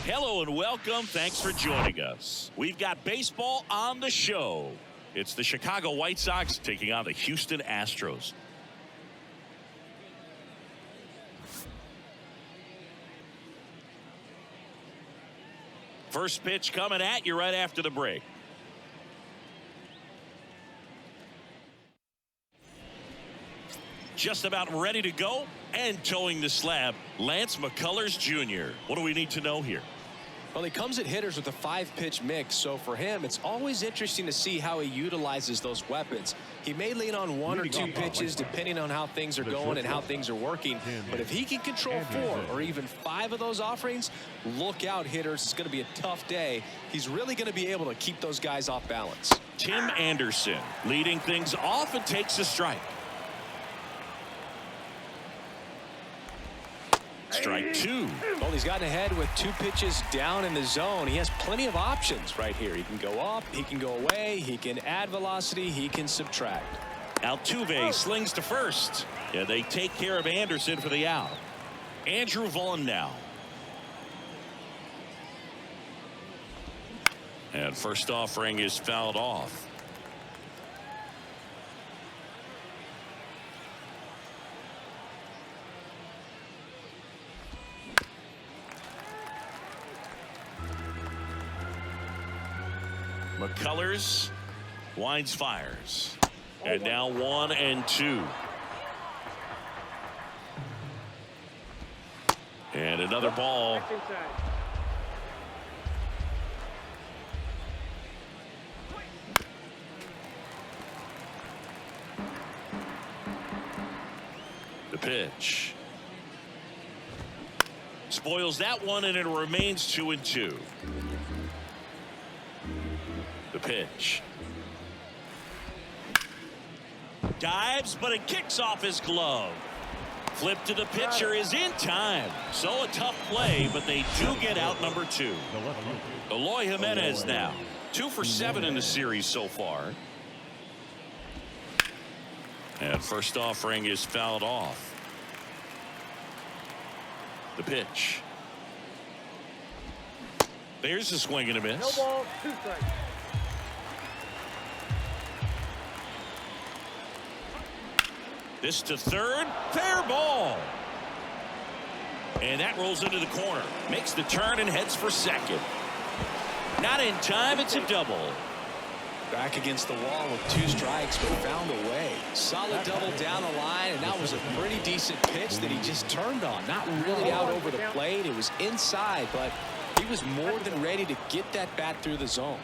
Hello and welcome. Thanks for joining us. We've got baseball on the show. It's the Chicago White Sox taking on the Houston Astros. First pitch coming at you right after the break. Just about ready to go and towing the slab, Lance McCullers Jr. What do we need to know here? Well, he comes at hitters with a 5-pitch mix, so for him, it's always interesting to see how he utilizes those weapons. He may lean on 1 or 2 pitches depending on how things are going and how things are working, but if he can control 4 or even 5 of those offerings, look out, hitters. It's going to be a tough day. He's really going to be able to keep those guys off balance. Tim Anderson leading things off and takes a strike. Strike 2. Well, he's gotten ahead with 2 pitches down in the zone. He has plenty of options right here. He can go up, he can go away, he can add velocity, he can subtract. Altuve slings to first. Yeah, they take care of Anderson for the out. Andrew Vaughn now. And first offering is fouled off. McCullers winds, fires, and now 1 and 2. And another ball. The pitch spoils that one, and it remains 2 and 2. The pitch. Dives, but it kicks off his glove. Flip to the pitcher is in time. So a tough play, but they do get out number 2. Eloy Jimenez now. 2 for 7 in the series so far. And first offering is fouled off. The pitch. There's a swing and a miss. No ball, 2 strikes. This to third, fair ball. And that rolls into the corner. Makes the turn and heads for second. Not in time, it's a double. Back against the wall with 2 strikes, but found a way. Solid double down the line, and that was a pretty decent pitch that he just turned on. Not really out over the plate. It was inside, but he was more than ready to get that bat through the zone.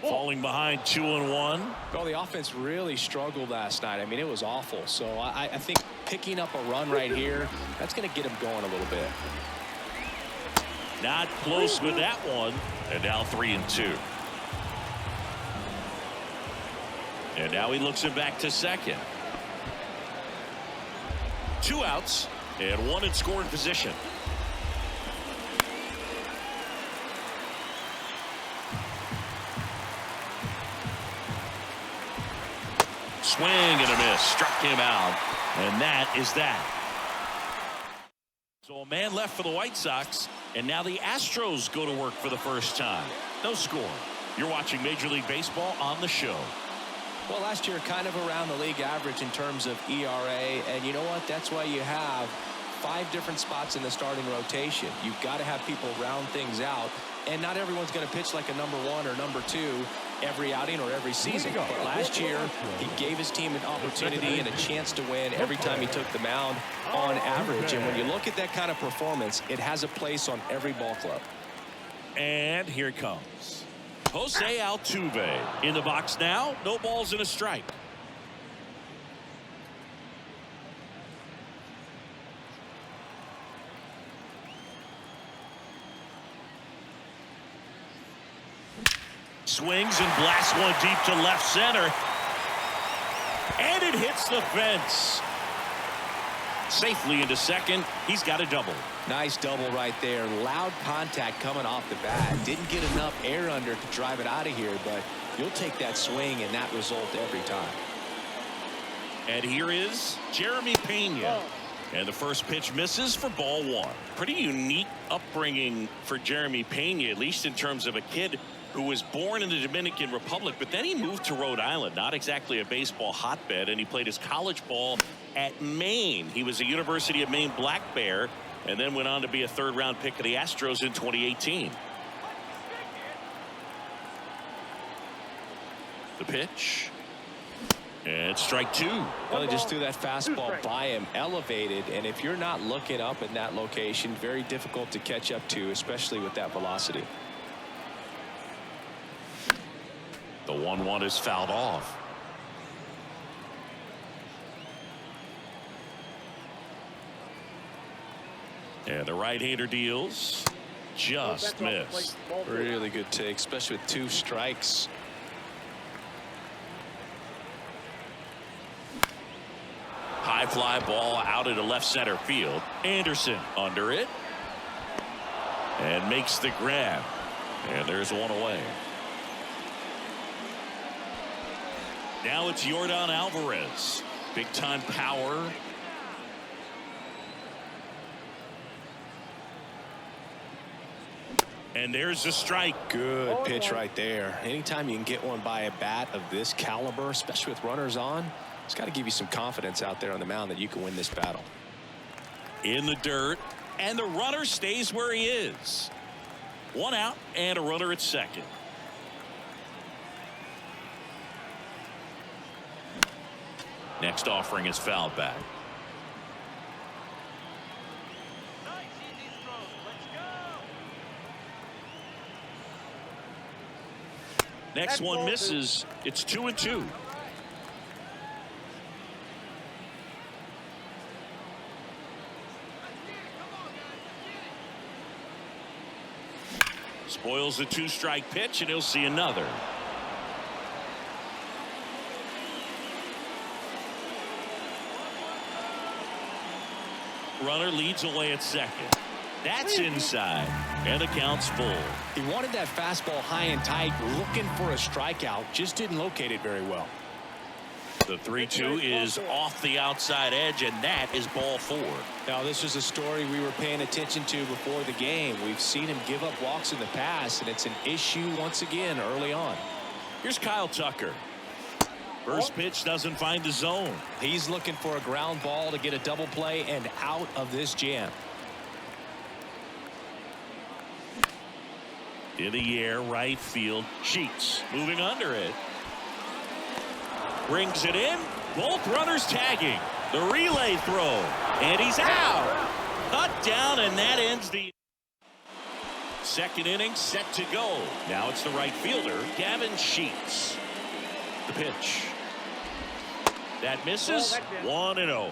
Falling behind 2 and 1. Well, the offense really struggled last night. I mean, it was awful. So I think picking up a run right here, that's going to get him going a little bit. Not close with that one. And now 3 and 2. And now he looks it back to second. 2 outs and 1 in scoring position. Swing and a miss. Struck him out. And that is that. So a man left for the White Sox. And now the Astros go to work for the first time. No score. You're watching Major League Baseball on the show. Well, last year kind of around the league average in terms of ERA. And you know what? That's why you have 5 different spots in the starting rotation. You've got to have people round things out. And not everyone's going to pitch like a number 1 or number 2 every outing or every season. But last year, he gave his team an opportunity and a chance to win every time he took the mound on average. And when you look at that kind of performance, it has a place on every ball club. And here it comes. Jose Altuve in the box now. No balls and a strike. Swings and blasts one deep to left center. And it hits the fence. Safely into second. He's got a double. Nice double right there. Loud contact coming off the bat. Didn't get enough air under to drive it out of here, but you'll take that swing and that result every time. And here is Jeremy Pena. And the first pitch misses for ball one. Pretty unique upbringing for Jeremy Pena, at least in terms of a kid who was born in the Dominican Republic, but then he moved to Rhode Island, not exactly a baseball hotbed, and he played his college ball at Maine. He was a University of Maine Black Bear, and then went on to be a third-round pick of the Astros in 2018. The pitch. And strike two. Well, they just threw that fastball by him, elevated, and if you're not looking up in that location, very difficult to catch up to, especially with that velocity. The 1-1 is fouled off. And the right-hander deals. Just missed. Really good take, especially with 2 strikes. High fly ball out into left center field. Anderson under it. And makes the grab. And there's one away. Now it's Yordan Alvarez. Big time power. And there's the strike. Good pitch right there. Anytime you can get one by a bat of this caliber, especially with runners on, it's got to give you some confidence out there on the mound that you can win this battle. In the dirt, and the runner stays where he is. 1 out and a runner at second. Next offering is fouled back. Next one misses. It's 2-2. Spoils the 2-strike pitch, and he'll see another. Runner leads away at second. That's inside, and the count's full. He wanted that fastball high and tight, looking for a strikeout, just didn't locate it very well. The 3-2 is off the outside edge, and that is ball 4. Now, this is a story we were paying attention to before the game. We've seen him give up walks in the past, and it's an issue once again early on. Here's Kyle Tucker. First pitch doesn't find the zone. He's looking for a ground ball to get a double play and out of this jam. In the air, right field. Sheets moving under it. Brings it in. Both runners tagging. The relay throw. And he's out. Cut down, and that ends the second inning set to go. Now it's the right fielder, Gavin Sheets. The pitch. That misses. 1-0.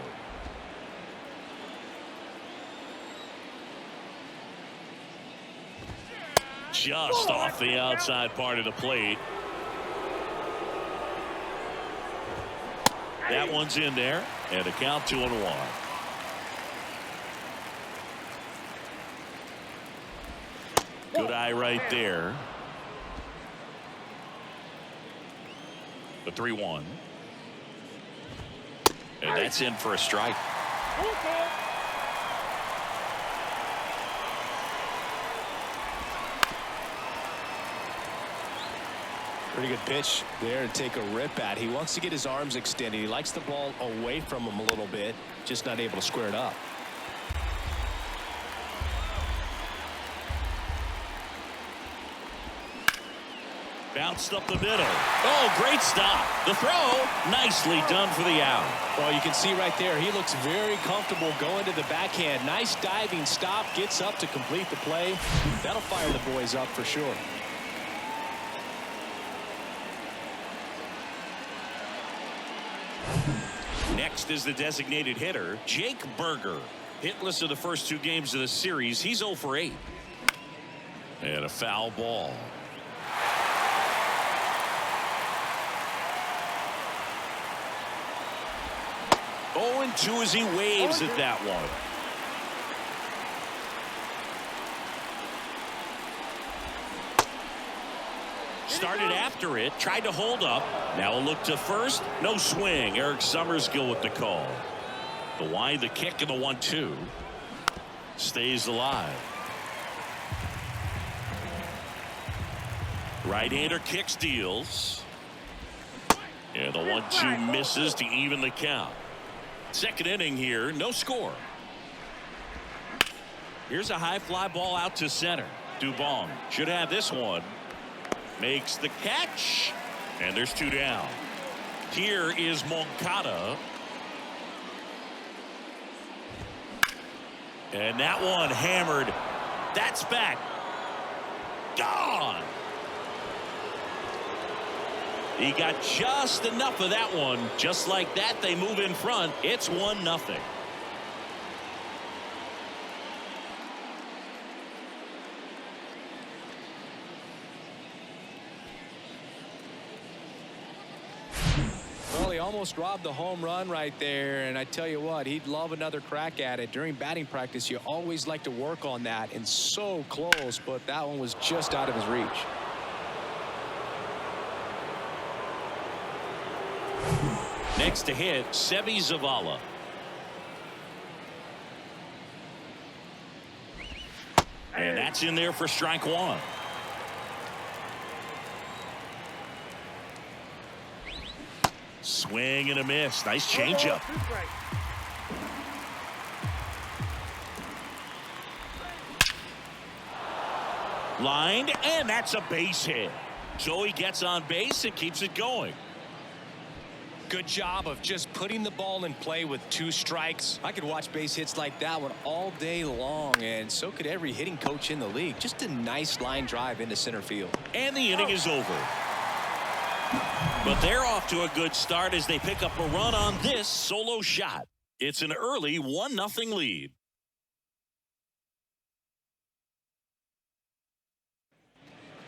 Just off the outside part of the plate. That one's in there, and a count 2-1. Good eye right there. The 3-1. And that's in for a strike. Pretty good pitch there to take a rip at. He wants to get his arms extended. He likes the ball away from him a little bit, just not able to square it up. Bounced up the middle. Oh, great stop. The throw, nicely done for the out. Well, you can see right there, he looks very comfortable going to the backhand. Nice diving stop, gets up to complete the play. That'll fire the boys up for sure. Next is the designated hitter, Jake Berger. Hitless in the first 2 games of the series. He's 0 for 8. And a foul ball. Oh, and 2 as he waves at that one. Started after it, tried to hold up. Now a look to first. No swing. Eric Summerskill with the call. The wide, the kick, and the 1-2. Stays alive. Right-hander kicks, deals. And the 1-2 misses to even the count. Second inning here, no score. Here's a high fly ball out to center. Dubon should have this one. Makes the catch. And there's 2 down. Here is Moncada. And that one hammered. That's back. Gone. He got just enough of that one. Just like that, they move in front. It's 1-0. Well, he almost robbed the home run right there, and I tell you what, he'd love another crack at it. During batting practice, you always like to work on that, and so close, but that one was just out of his reach. Next to hit, Seby Zavala. And that's in there for strike 1. Swing and a miss. Nice changeup. Lined, and that's a base hit. So he gets on base and keeps it going. Good job of just putting the ball in play with 2 strikes. I could watch base hits like that one all day long, and so could every hitting coach in the league. Just a nice line drive into center field. And the inning is over. But they're off to a good start as they pick up a run on this solo shot. It's an early 1-0 lead.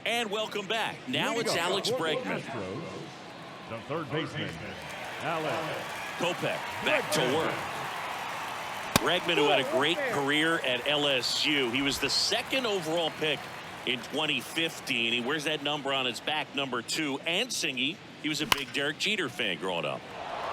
And welcome back. Now it's Alex Bregman. The third baseman, Alex Kopech back to work. Bregman, who had a great career at LSU. He was the 2nd overall pick in 2015. He wears that number on his back, number 2. And Singy, he was a big Derek Jeter fan growing up.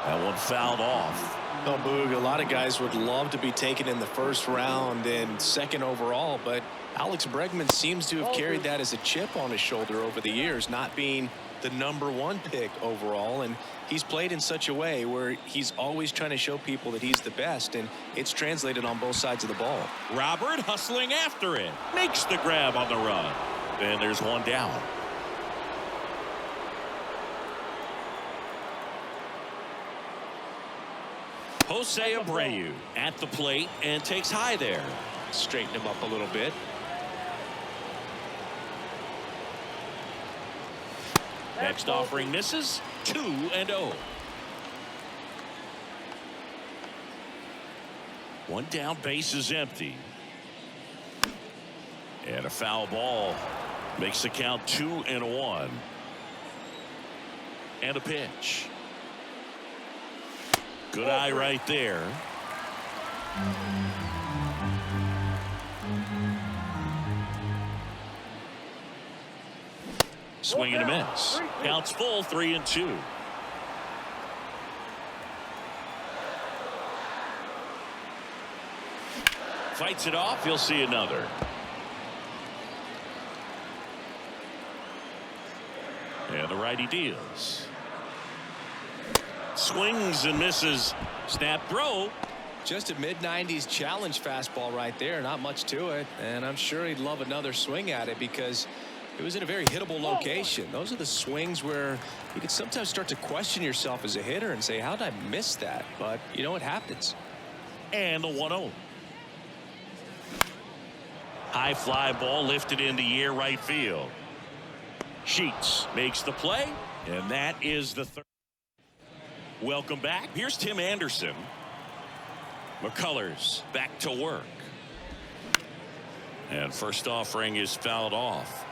That one fouled off. Oh, Boog, a lot of guys would love to be taken in the 1st round and 2nd overall, but Alex Bregman seems to have carried that as a chip on his shoulder over the years, not being the number 1 pick overall, and he's played in such a way where he's always trying to show people that he's the best, and it's translated on both sides of the ball. Robert hustling after it. Makes the grab on the run. And there's 1 down. Jose Abreu at the plate and takes high there. Straighten him up a little bit. Next offering misses. 2-0. 1 down, base is empty. And a foul ball makes the count 2-1. And a pitch. Good eye right there. Swing and a miss. Counts full, 3-2. Fights it off. He'll see another. And the righty deals. Swings and misses. Snap throw. Just a mid-90s challenge fastball right there. Not much to it. And I'm sure he'd love another swing at it because it was in a very hittable location. Those are the swings where you could sometimes start to question yourself as a hitter and say, how did I miss that? But, you know, it happens. And the 1-0. High fly ball lifted in the air right field. Sheets makes the play, and that is the third. Welcome back. Here's Tim Anderson. McCullers back to work. And first offering is fouled off.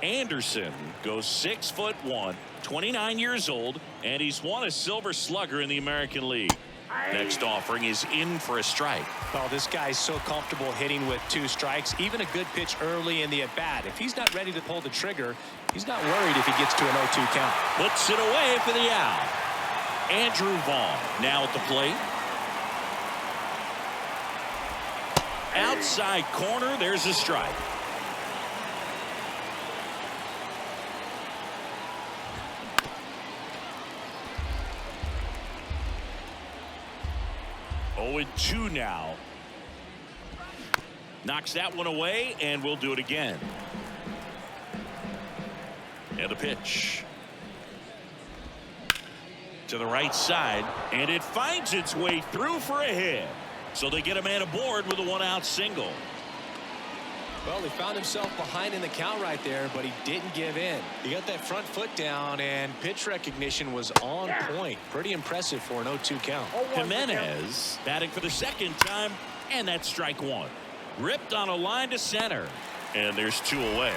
Anderson goes 6'1", 29 years old, and he's won a Silver Slugger in the American League. Next offering is in for a strike. Oh, this guy's so comfortable hitting with 2 strikes. Even a good pitch early in the at-bat. If he's not ready to pull the trigger, he's not worried if he gets to an 0-2 count. Puts it away for the out. Andrew Vaughn now at the plate. Outside corner, there's a strike. Oh, 2 now. Knocks that one away, and we'll do it again. And the pitch. To the right side, and it finds its way through for a hit. So they get a man aboard with a 1-out single. Well, he found himself behind in the count right there, but he didn't give in. He got that front foot down, and pitch recognition was on point. Pretty impressive for an 0-2 count. Jimenez batting for the 2nd time, and that's strike 1. Ripped on a line to center, and there's 2 away.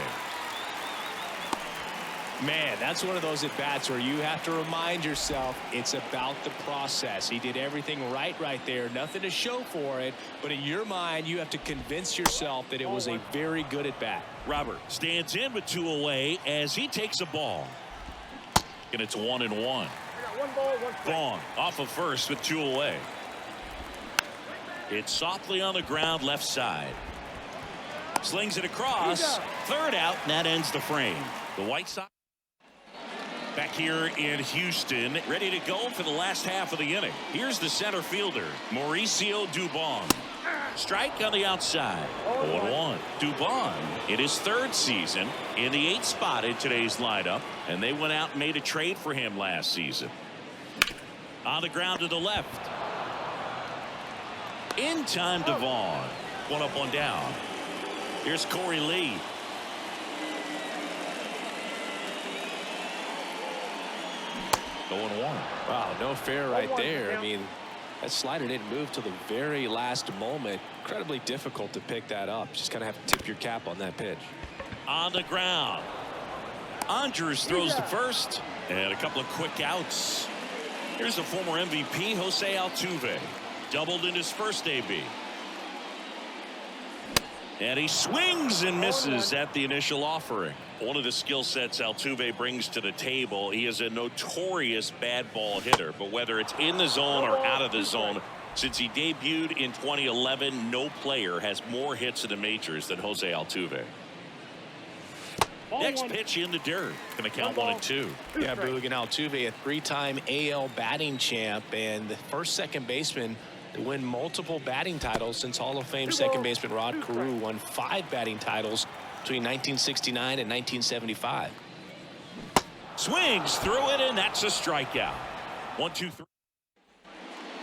Man, that's one of those at-bats where you have to remind yourself it's about the process. He did everything right there. Nothing to show for it. But in your mind, you have to convince yourself that it was a very good at-bat. Robert stands in with 2 away as he takes a ball. And it's 1-1. Vaughn off of first with 2 away. It's softly on the ground left side. Slings it across. 3rd out, and that ends the frame. The White Sox back here in Houston, ready to go for the last half of the inning. Here's the center fielder, Mauricio Dubon. Strike on the outside. 0-1. Dubon in his 3rd season in the 8th spot in today's lineup, and they went out and made a trade for him last season. On the ground to the left. In time, Dubon. 1 up, 1 down. Here's Corey Lee. 0-1. Wow, no fair right there. I mean, that slider didn't move till the very last moment. Incredibly difficult to pick that up. Just kind of have to tip your cap on that pitch. On the ground. Andres throws to first, and a couple of quick outs. Here's the former MVP, Jose Altuve. Doubled in his first AB. And he swings and misses at the initial offering. One of the skill sets Altuve brings to the table, he is a notorious bad ball hitter. But whether it's in the zone or out of the zone, since he debuted in 2011, no player has more hits in the majors than Jose Altuve. Next pitch in the dirt. Going to count 1-2. Yeah, Boog and Altuve, a 3-time AL batting champ and the first second baseman to win multiple batting titles since Hall of Fame second baseman Rod Carew won 5 batting titles between 1969 and 1975. Swings through it, and that's a strikeout. 1-2-3.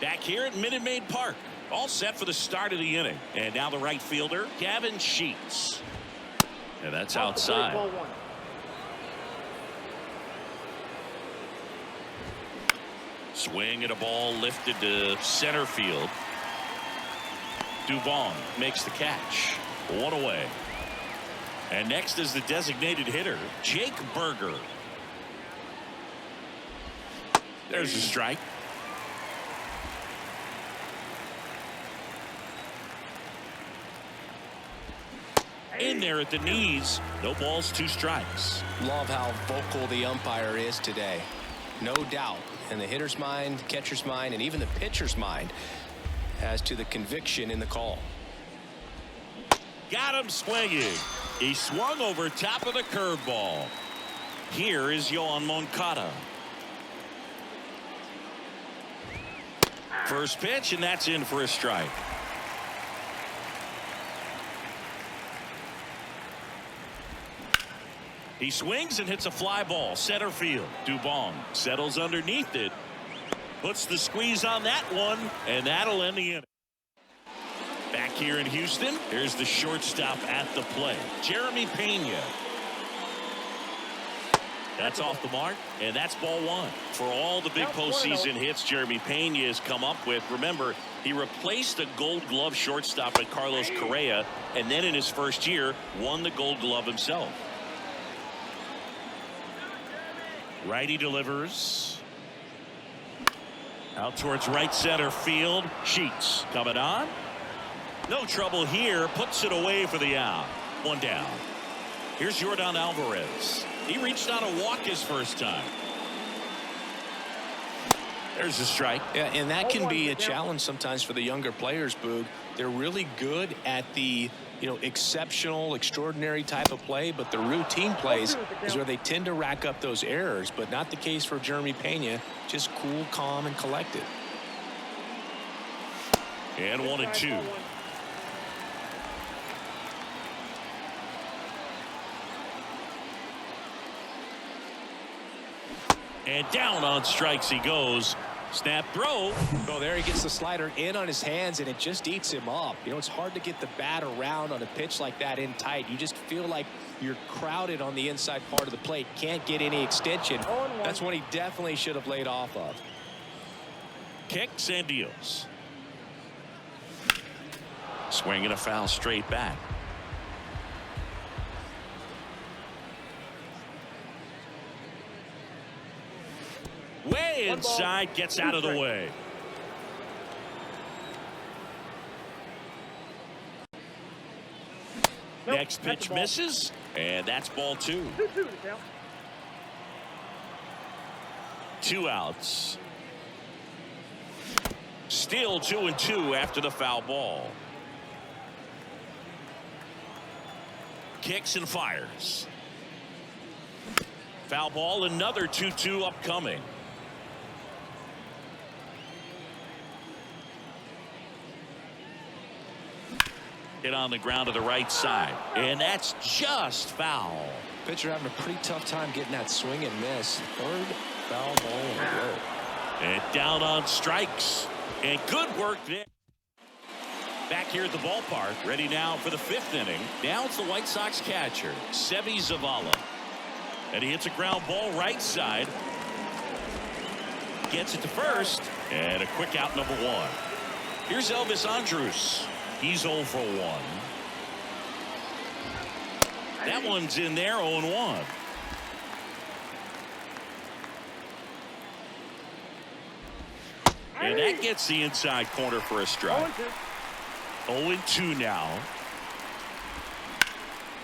Back here at Minute Maid Park. All set for the start of the inning. And now the right fielder, Gavin Sheets. And that's outside. Swing at a ball lifted to center field. Dubon makes the catch. 1 away. And next is the designated hitter, Jake Berger. There's the strike. In there at the knees. No balls, 2 strikes. Love how vocal the umpire is today. No doubt in the hitter's mind, catcher's mind, and even the pitcher's mind as to the conviction in the call. Got him swinging. He swung over top of the curveball. Here is Yoan Moncada. First pitch, and that's in for a strike. He swings and hits a fly ball center field. Dubon settles underneath it, puts the squeeze on that one, and that'll end the inning. Back here in Houston, here's the shortstop at the plate, Jeremy Pena. That's off the mark, and that's ball 1. For all the big postseason hits Jeremy Pena has come up with, remember, he replaced a Gold Glove shortstop at Carlos Correa, and then in his first year, won the Gold Glove himself. Righty delivers. Out towards right center field. Sheets coming on. No trouble here. Puts it away for the out. One down. Here's Yordan Alvarez. He reached on a walk his first time. There's a strike. Yeah, and that can be a challenge sometimes for the younger players, Boog. They're really good at the, exceptional, extraordinary type of play, but the routine plays is where they tend to rack up those errors, but not the case for Jeremy Pena. Just cool, calm, and collected. And 1-2. And down on strikes he goes. Snap throw. Oh, there he gets the slider in on his hands, and it just eats him up. It's hard to get the bat around on a pitch like that in tight. You just feel like you're crowded on the inside part of the plate. Can't get any extension. That's what he definitely should have laid off of. Kicks and deals. Swinging a foul straight back. Way inside, gets out of the way. Next pitch misses, and that's ball 2. 2 outs. Still 2-2 after the foul ball. Kicks and fires. Foul ball, another 2-2 upcoming. Hit on the ground to the right side, and that's just foul. Pitcher having a pretty tough time getting that swing and miss. Third foul ball in a row. And down on strikes, and good work there. Back here at the ballpark, ready now for the 5th inning. Now it's the White Sox catcher, Seby Zavala. And he hits a ground ball right side. Gets it to first, and a quick out, number 1. Here's Elvis Andrus. He's 0 for 1. That one's in there, 0-1. And that gets the inside corner for a strike. 0-2 now.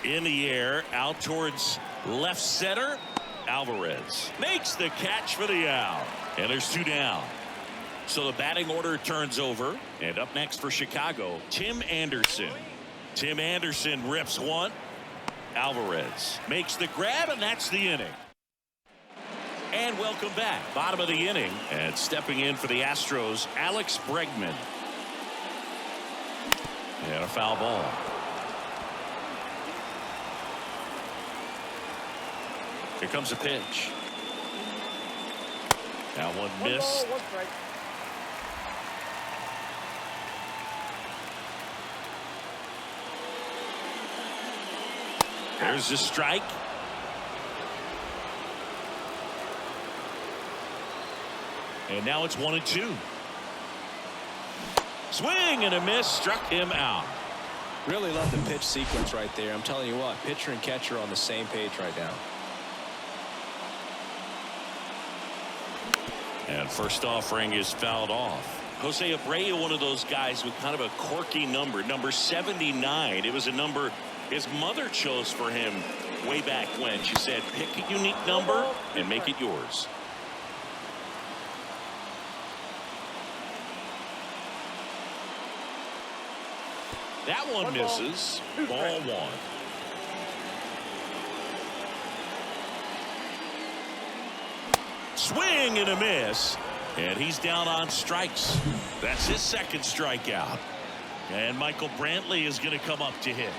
In the air, out towards left center. Alvarez makes the catch for the out. And there's 2 down. So the batting order turns over. And up next for Chicago, Tim Anderson. Tim Anderson rips one. Alvarez makes the grab, and that's the inning. And welcome back. Bottom of the inning. And stepping in for the Astros, Alex Bregman. And a foul ball. Here comes a pitch. That one missed. There's the strike. And now it's 1-2. Swing and a miss, struck him out. Really love the pitch sequence right there. I'm telling you what, pitcher and catcher are on the same page right now. And first offering is fouled off. Jose Abreu, one of those guys with kind of a quirky number 79. It was a number his mother chose for him way back when. She said, pick a unique number and make it yours. That one misses. Ball 1. Swing and a miss. And he's down on strikes. That's his second strikeout. And Michael Brantley is going to come up to hit.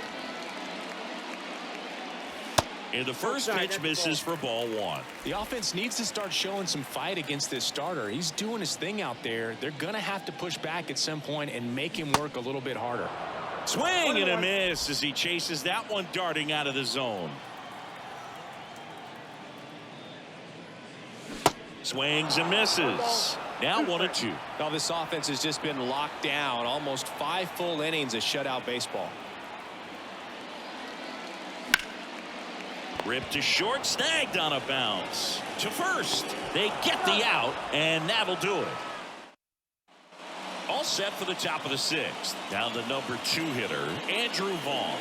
And the first pitch misses for ball 1. The offense needs to start showing some fight against this starter. He's doing his thing out there. They're going to have to push back at some point and make him work a little bit harder. Swing and a miss as he chases that one darting out of the zone. Swings and misses. Now 1-2. Now this offense has just been locked down. Almost 5 full innings of shutout baseball. Ripped to short, snagged on a bounce. To first. They get the out, and that'll do it. set for the top of the 6th. Now the number 2 hitter, Andrew Vaughn.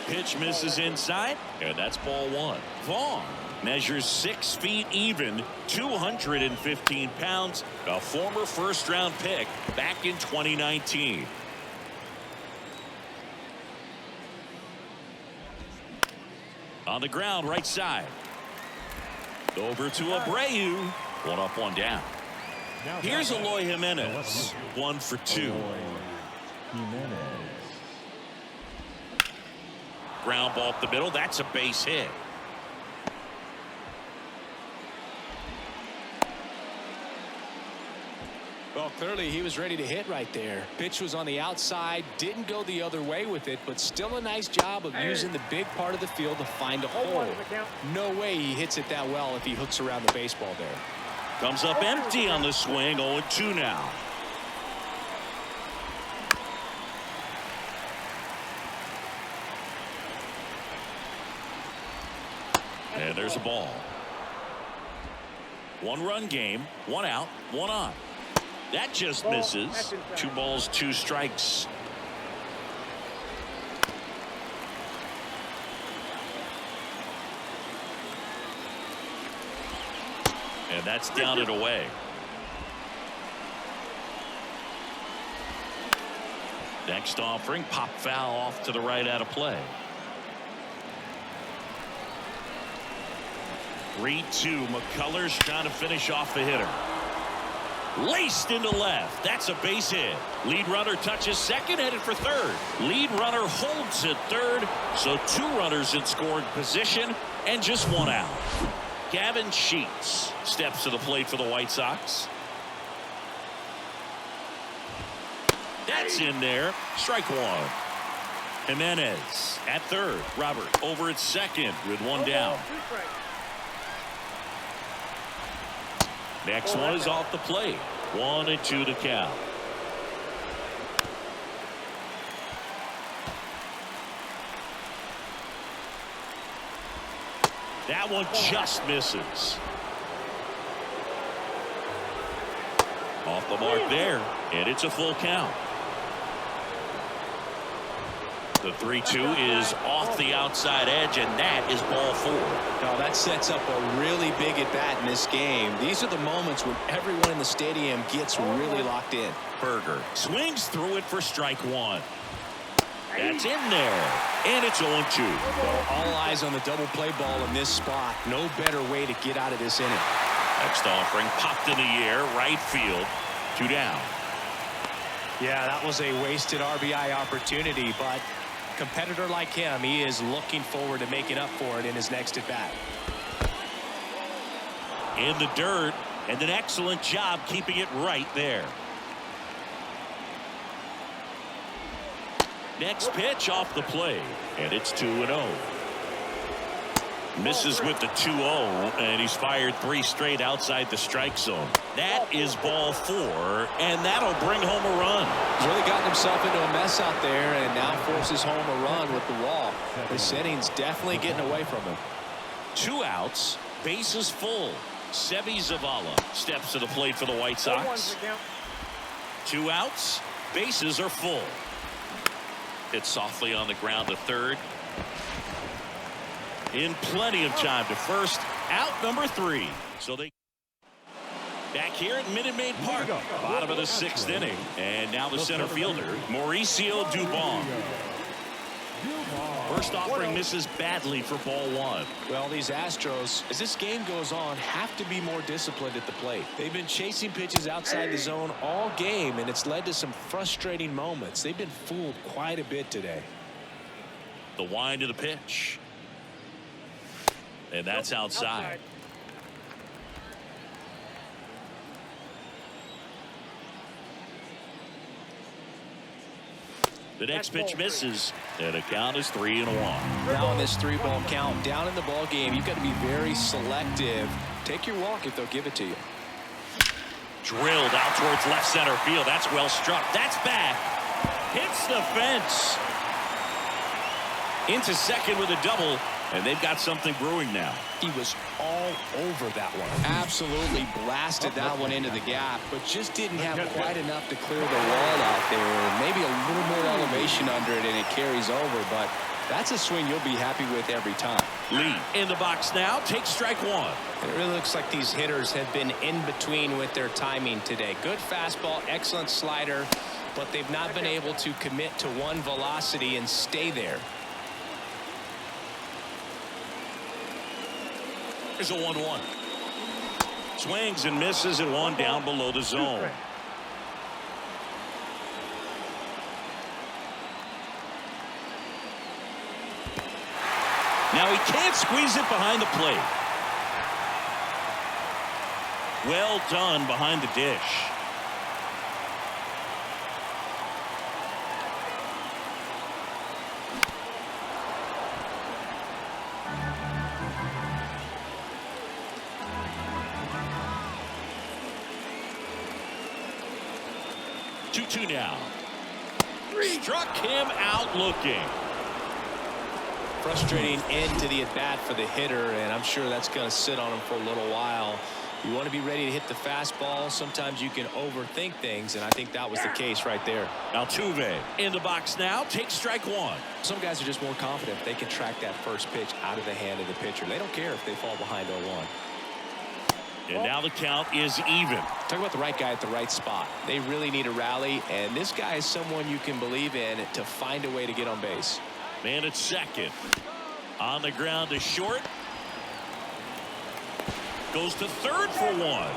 Pitch misses inside, and that's ball 1. Vaughn measures 6 feet even, 215 pounds, a former first-round pick back in 2019. On the ground, right side. Over to Abreu. 1 up, 1 down. Here's Eloy Jimenez. 1 for 2. Ground ball up the middle. That's a base hit. Well, clearly he was ready to hit right there. Pitch was on the outside, didn't go the other way with it, but still a nice job of using the big part of the field to find a hole. No way he hits it that well if he hooks around the baseball there. Comes up empty on the swing. 0-2 now. And there's a ball. 1-run game, 1 out, 1 on. That just misses. 2 balls, 2 strikes. And that's down and away. Next offering, pop foul off to the right out of play. 3-2. McCullers trying to finish off the hitter. Laced into left. That's a base hit. Lead runner touches second, headed for third. Lead runner holds at third. So 2 runners in scoring position and just 1 out. Gavin Sheets steps to the plate for the White Sox. That's in there. Strike 1. Jimenez at third. Robert over at second with 1 down. Next one is off the plate. 1-2 to count. That one just misses. Off the mark there, and it's a full count. The 3-2 is off the outside edge, and that is ball 4. Now that sets up a really big at bat in this game. These are the moments when everyone in the stadium gets really locked in. Berger swings through it for strike 1. That's in there, and it's 0-2. Well, all eyes on the double play ball in this spot. No better way to get out of this inning. Next offering popped in the air, right field. 2 down. Yeah, that was a wasted RBI opportunity, but competitor like him, he is looking forward to making up for it in his next at bat. In the dirt, and an excellent job keeping it right there. Next pitch off the plate, and it's 2-0. Misses with the 2-0, and he's fired 3 straight outside the strike zone. That is ball 4, and that'll bring home a run. He's really gotten himself into a mess out there, and now forces home a run with the wall. This inning's definitely getting away from him. 2 outs, bases full. Sevi Zavala steps to the plate for the White Sox. 2 outs, bases are full. Hit softly on the ground to third. In plenty of time to first. Out number 3. So they back here at Minute Maid Park. Bottom of the 6th inning. And now the center fielder, Mauricio Dubon. First offering misses badly for ball 1. Well, these Astros, as this game goes on, have to be more disciplined at the plate. They've been chasing pitches outside the zone all game, and it's led to some frustrating moments. They've been fooled quite a bit today. The wind of the pitch. And that's outside. The next pitch misses, and the count is 3-1. Now in this 3-ball count, down in the ball game, you've got to be very selective. Take your walk if they'll give it to you. Drilled out towards left center field. That's well struck. That's back. Hits the fence. Into second with a double, And they've got something brewing now. He was all over that one. Absolutely blasted that one into the gap, but just didn't have quite enough to clear the wall out there. Maybe a little more elevation under it, and it carries over, but that's a swing you'll be happy with every time. Lee in the box now. Takes strike one. It really looks like these hitters have been in between with their timing today. Good fastball, excellent slider, but they've not been able to commit to one velocity and stay there. Here's a 1-1. Swings and misses at one down below the zone. Now he can't squeeze it behind the plate. Well done behind the dish. Two now. Struck him out looking. Frustrating end to the at-bat for the hitter, and I'm sure that's going to sit on him for a little while. You want to be ready to hit the fastball. Sometimes you can overthink things, and I think that was the case right there. Altuve in the box now. Takes strike one. Some guys are just more confident they can track that first pitch out of the hand of the pitcher. They don't care if they fall behind 0-1. And now the count is even. Talk about the right guy at the right spot. They really need a rally, and this guy is someone you can believe in to find a way to get on base. Man at second. On the ground to short. Goes to third for one.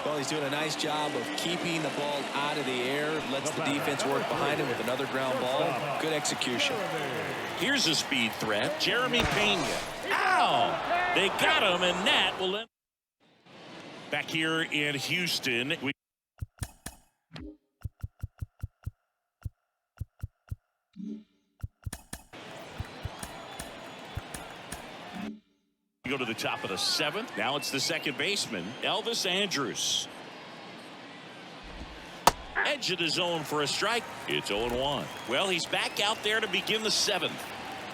Well, he's doing a nice job of keeping the ball out of the air. Lets the defense work behind him with another ground ball. Good execution. Here's a speed threat. Jeremy Pena. Ow! They got him, and that will end. Back here in Houston. We go to the top of the seventh. Now it's the second baseman, Elvis Andrus. Edge of the zone for a strike. It's 0-1. Well, he's back out there to begin the seventh.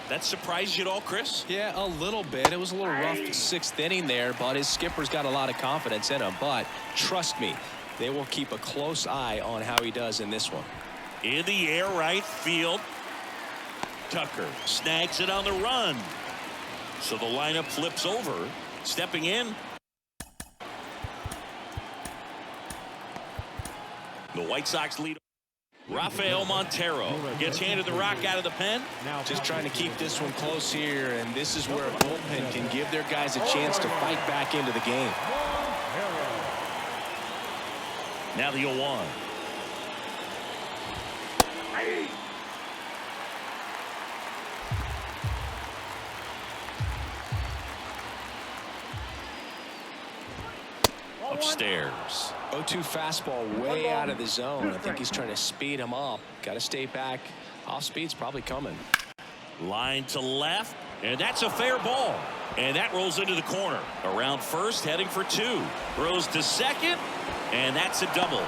That surprised you at all, Chris? Yeah, a little bit. It was a little rough sixth inning there, but his skipper's got a lot of confidence in him. But trust me, they will keep a close eye on how he does in this one. In the air, right field. Tucker snags it on the run. So the lineup flips over. Stepping in. The White Sox lead. Rafael Montero gets handed the rock out of the pen. Just trying to keep this one close here, and this is where a bullpen can give their guys a chance to fight back into the game. Now the 0-1. Upstairs. 0-2 fastball way out of the zone. I think he's trying to speed him up. Got to stay back. Off speed's probably coming. Line to left, and that's a fair ball. And that rolls into the corner. Around first, heading for two. Throws to second, and that's a double.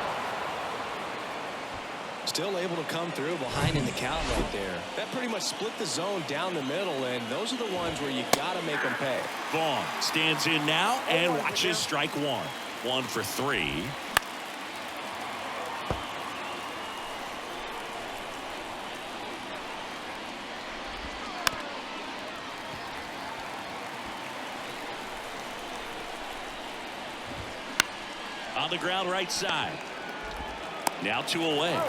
Still able to come through behind in the count right there. That pretty much split the zone down the middle, and those are the ones where you got to make them pay. Vaughn stands in now and watches strike one. 1 for 3. On the ground right side. Now 2 away.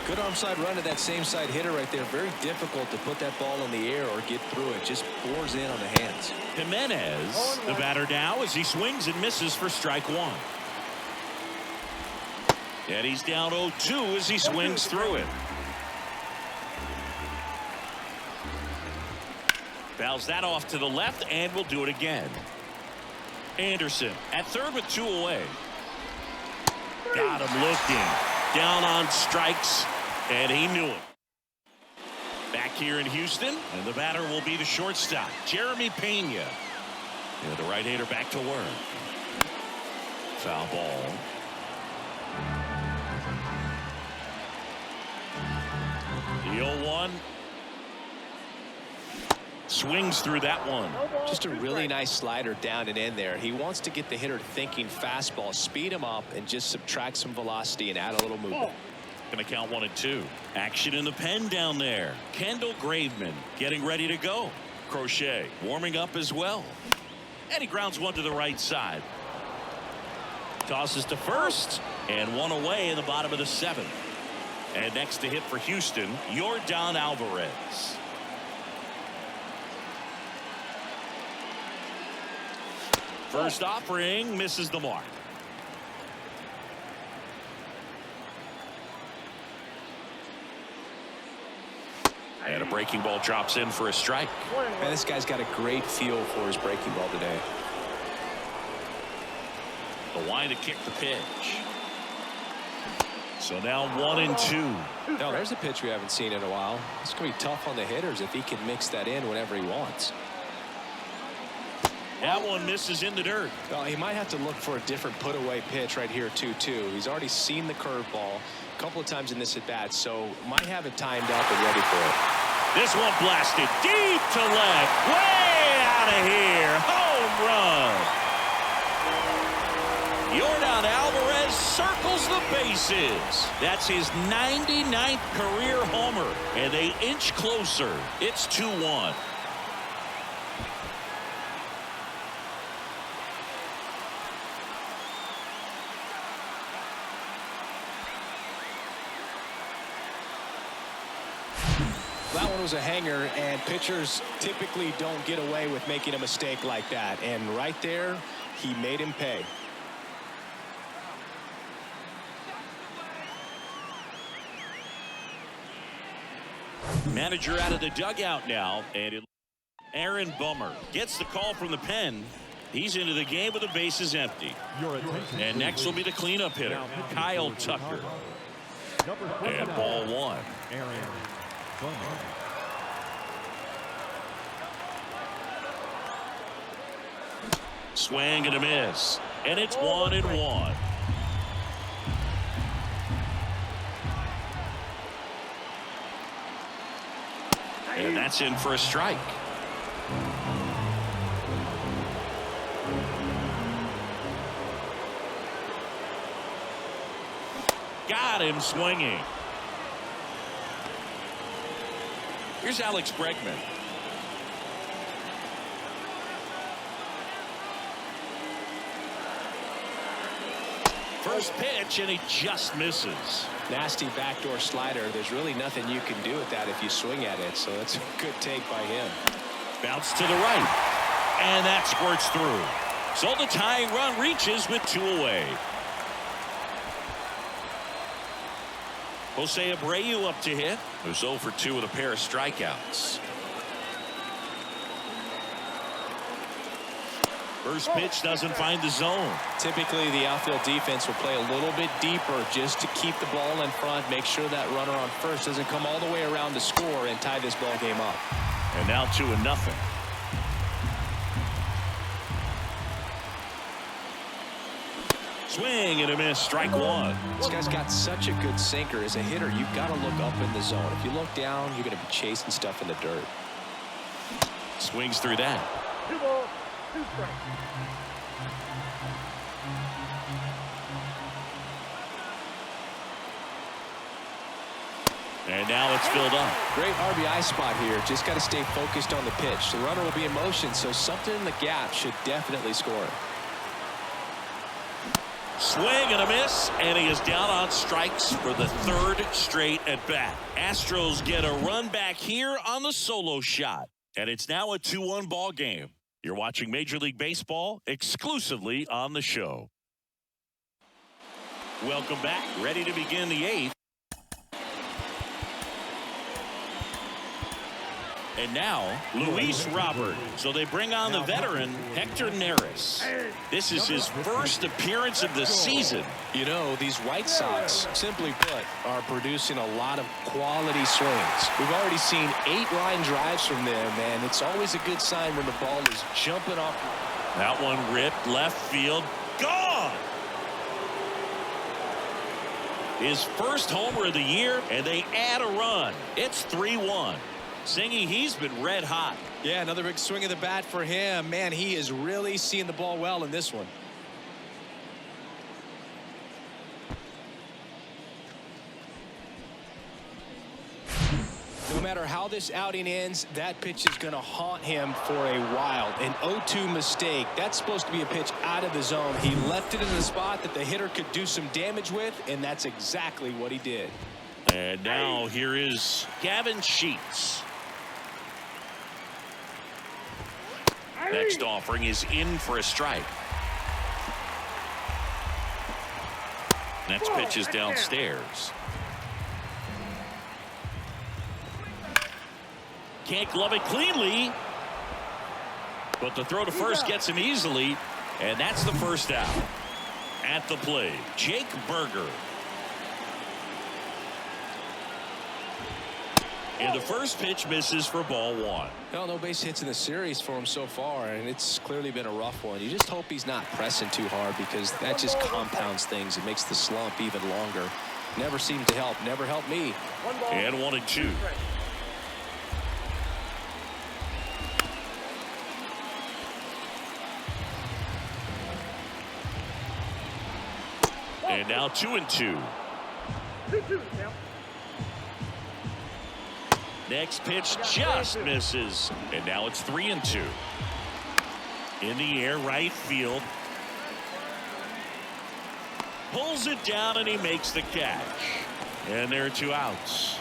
Good arm side run to that same side hitter right there. Very difficult to put that ball in the air or get through it. Just bores in on the hands. Jimenez, the batter now, as he swings and misses for strike one. And he's down 0-2 as he swings through it. Fouls that off to the left, and will do it again. Anderson at third with 2 away. Got him looking. Down on strikes, and he knew it. Back here in Houston, and the batter will be the shortstop, Jeremy Pena. And the right-hander back to work. Foul ball. The 0-1. Swings through that one. Just a really nice slider down and in there. He wants to get the hitter thinking fastball, speed him up, and just subtract some velocity and add a little movement. Going to count 1-2. Action in the pen down there. Kendall Graveman getting ready to go. Crochet warming up as well. And he grounds one to the right side. Tosses to first, and one away in the bottom of the 7th. And next to hit for Houston, Yordan Alvarez. First offering misses the mark. And a breaking ball drops in for a strike. Man, this guy's got a great feel for his breaking ball today. The line to kick the pitch. So now 1-2. No, there's a pitch we haven't seen in a while. It's going to be tough on the hitters if he can mix that in whenever he wants. That one misses in the dirt. Well, he might have to look for a different put-away pitch right here, 2-2. He's already seen the curveball a couple of times in this at-bat, so might have it timed up and ready for it. This one blasted deep to left. Way out of here. Home run. Yordan Alvarez circles the bases. That's his 99th career homer, and they inch closer. It's 2-1. That one was a hanger, and pitchers typically don't get away with making a mistake like that. And right there, he made him pay. Manager out of the dugout now, and Aaron Bummer gets the call from the pen. He's into the game with the bases empty. And next will be the cleanup hitter, Kyle Tucker. And ball 1. Swing and a miss, and it's 1-1. And that's in for a strike. Got him swinging. Here's Alex Bregman. First pitch, and he just misses. Nasty backdoor slider. There's really nothing you can do with that if you swing at it, so that's a good take by him. Bounce to the right, and that squirts through. So the tying run reaches with 2 away. Jose Abreu up to hit. Who's 0 for 2 with a pair of strikeouts. First pitch doesn't find the zone. Typically, the outfield defense will play a little bit deeper just to keep the ball in front, make sure that runner on first doesn't come all the way around to score and tie this ball game up. And now 2-0. Swing and a miss, strike 1. This guy's got such a good sinker. As a hitter, you've got to look up in the zone. If you look down, you're going to be chasing stuff in the dirt. Swings through that. 2 balls, 2 strikes. And now it's filled up. Great RBI spot here. Just got to stay focused on the pitch. The runner will be in motion, so something in the gap should definitely score. Swing and a miss, and he is down on strikes for the 3rd straight at bat. Astros get a run back here on the solo shot, and it's now a 2-1 ball game. You're watching Major League Baseball exclusively on the show. Welcome back. Ready to begin the 8th. And now, Luis Robert. So they bring on the veteran, Hector Neris. This is his first appearance of the season. You know, these White Sox, simply put, are producing a lot of quality swings. We've already seen 8 line drives from them, and it's always a good sign when the ball is jumping off. That one ripped left field. Gone! His first homer of the year, and they add a run. It's 3-1. Singy, he's been red hot. Yeah, another big swing of the bat for him. Man, he is really seeing the ball well in this one. No matter how this outing ends, that pitch is going to haunt him for a while. An 0-2 mistake. That's supposed to be a pitch out of the zone. He left it in the spot that the hitter could do some damage with, and that's exactly what he did. And now here is Gavin Sheets. Next offering is in for a strike. Next pitch is downstairs. Can't glove it cleanly, but the throw to first gets him easily, and that's the first out. At the plate, Jake Berger. And the first pitch misses for ball one. Well, no base hits in the series for him so far, and it's clearly been a rough one. You just hope he's not pressing too hard, because that just compounds things. It makes the slump even longer. Never seemed to help. Never helped me. And 1-2. And now 2-2. Next pitch just misses. And now it's 3-2. In the air, right field. Pulls it down and he makes the catch. And there are 2 outs.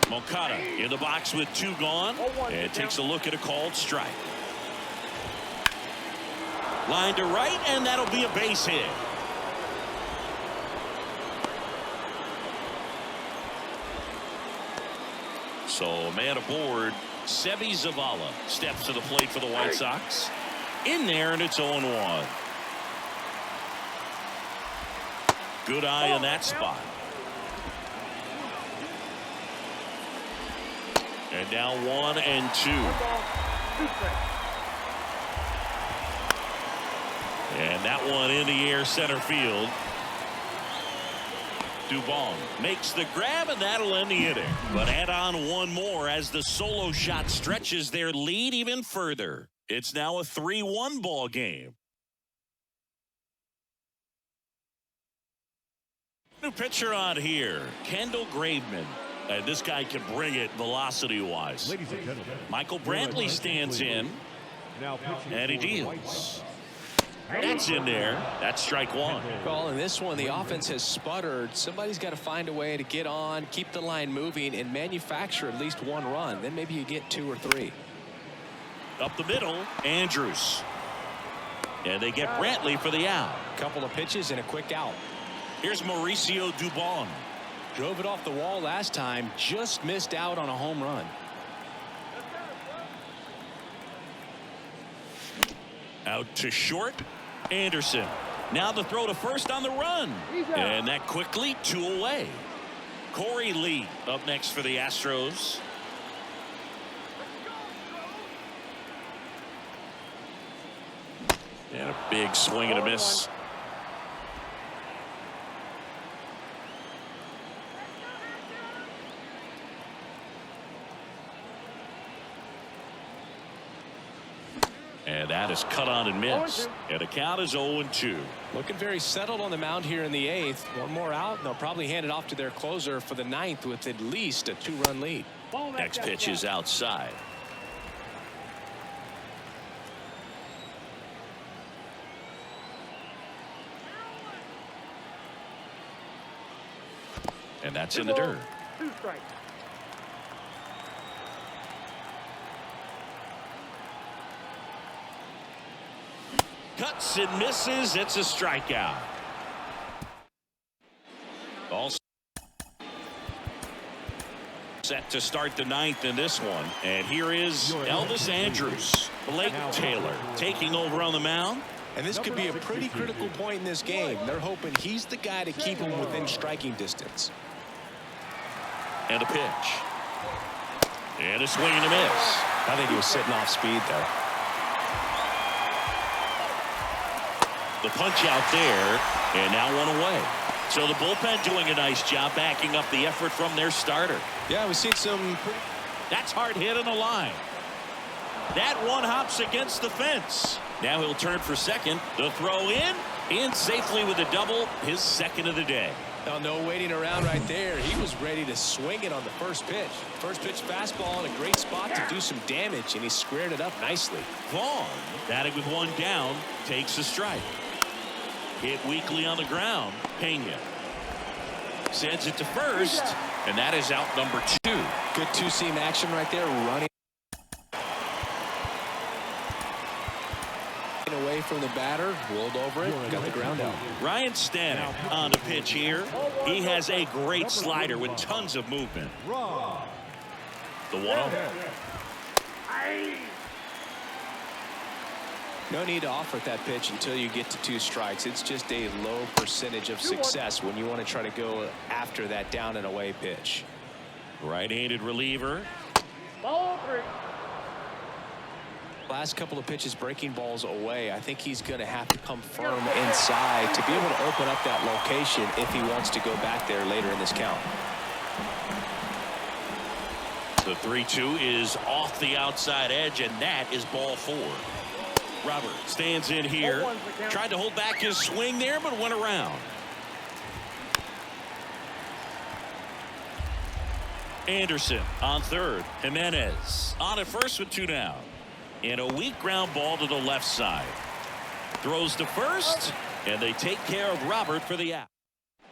Moncada in the box with 2 gone. And takes a look at a called strike. Line to right, and that'll be a base hit. So man aboard. Seby Zavala steps to the plate for the White Sox. In there, and it's 0-1. Good eye in that spot. And now 1-2. And that one in the air center field. Dubon makes the grab, and that'll end the inning. But add on one more as the solo shot stretches their lead even further. It's now a 3-1 ball game. New pitcher on here, Kendall Graveman. And this guy can bring it velocity-wise. Michael Brantley stands in, and he deals. That's in there. That's strike one. Well, in this one, the offense has sputtered. Somebody's got to find a way to get on, keep the line moving, and manufacture at least 1 run. Then maybe you get 2 or 3. Up the middle, Andrews. And they get Brantley for the out. Couple of pitches and a quick out. Here's Mauricio Dubon. Drove it off the wall last time. Just missed out on a home run. Out to short. Anderson. Now the throw to first on the run. And that quickly 2 away. Corey Lee up next for the Astros. And a big swing and a miss. And that is cut on and missed. And the count is 0-2. Looking very settled on the mound here in the 8th. 1 more out, and they'll probably hand it off to their closer for the 9th with at least a 2-run lead. Next pitch is outside. And that's in the dirt. 2 strikes. Cuts and misses. It's a strikeout. All set to start the 9th in this one. And here is Elvis Andrus. Blake Taylor taking over on the mound. And this could be a pretty critical point in this game. They're hoping he's the guy to keep him within striking distance. And a pitch. And a swing and a miss. I think he was sitting off speed there. The punch out there, and now 1 away. So the bullpen doing a nice job backing up the effort from their starter. Yeah, we've seen some. That's hard hit on the line. That one hops against the fence. Now he'll turn for second. The throw in safely with a double, his second of the day. Now, no waiting around right there. He was ready to swing it on the first pitch. First pitch fastball in a great spot to do some damage, and he squared it up nicely. Vaughn, batting with one down, takes a strike. Hit weakly on the ground. Pena sends it to first, and that is out number 2. Good two-seam action right there, running away from the batter, rolled over it, got the ground out. Ryan Stanek on the pitch here. He has a great slider with tons of movement. The 1-0. No need to offer at that pitch until you get to 2 strikes. It's just a low percentage of success when you want to try to go after that down and away pitch. Right-handed reliever. Ball 3. Last couple of pitches breaking balls away. I think he's going to have to come firm inside to be able to open up that location if he wants to go back there later in this count. The 3-2 is off the outside edge, and that is ball 4. Robert stands in here. Tried to hold back his swing there, but went around. Anderson on third. Jimenez on at first with 2 down. And a weak ground ball to the left side. Throws to first, and they take care of Robert for the out.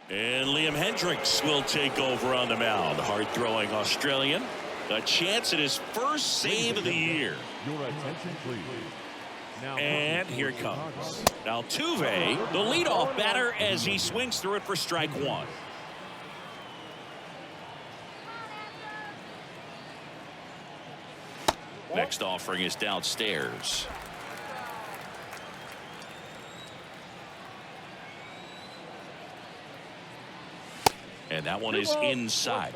And Liam Hendricks will take over on the mound. Hard-throwing Australian. A chance at his first save of the year. Your attention, please. Now, and here it comes. Altuve, the leadoff batter, as he swings through it for strike 1. Next offering is downstairs. And that one is inside.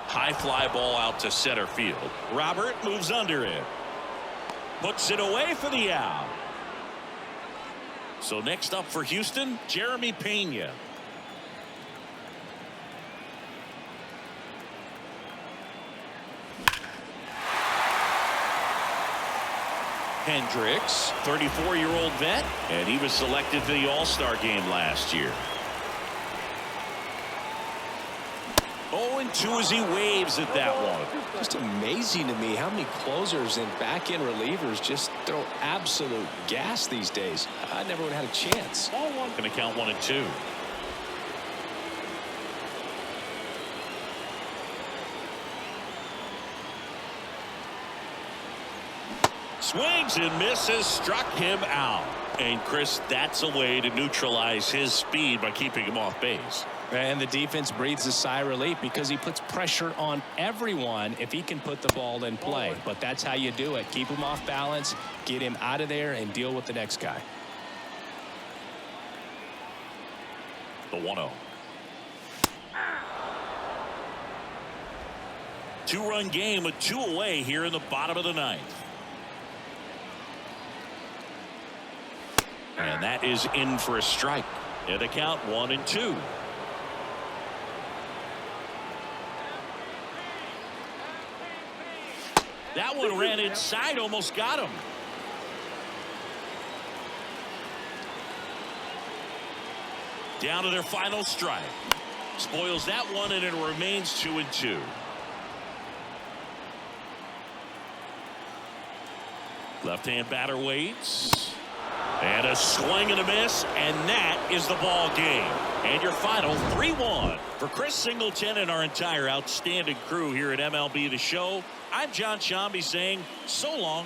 High fly ball out to center field. Robert moves under it. Puts it away for the out. So next up for Houston, Jeremy Pena. Hendricks, 34-year-old vet, and he was selected for the All-Star game last year. 0-2 as he waves at that one. Just amazing to me how many closers and back-end relievers just throw absolute gas these days. I never would have had a chance. Going to count 1 and 2. Swings and misses, struck him out. And Chris, that's a way to neutralize his speed by keeping him off base. And the defense breathes a sigh of relief because he puts pressure on everyone if he can put the ball in play. But that's how you do it. Keep him off balance, get him out of there, and deal with the next guy. The 1-0. 2-run game with 2 away here in the bottom of the 9th. And that is in for a strike. And the count 1 and 2. That one ran inside, almost got him. Down to their final strike. Spoils that one, and it remains 2 and 2. Left-hand batter waits. And a swing and a miss, and that is the ball game. And your final 3-1. For Chris Singleton and our entire outstanding crew here at MLB The Show, I'm John Shambi saying so long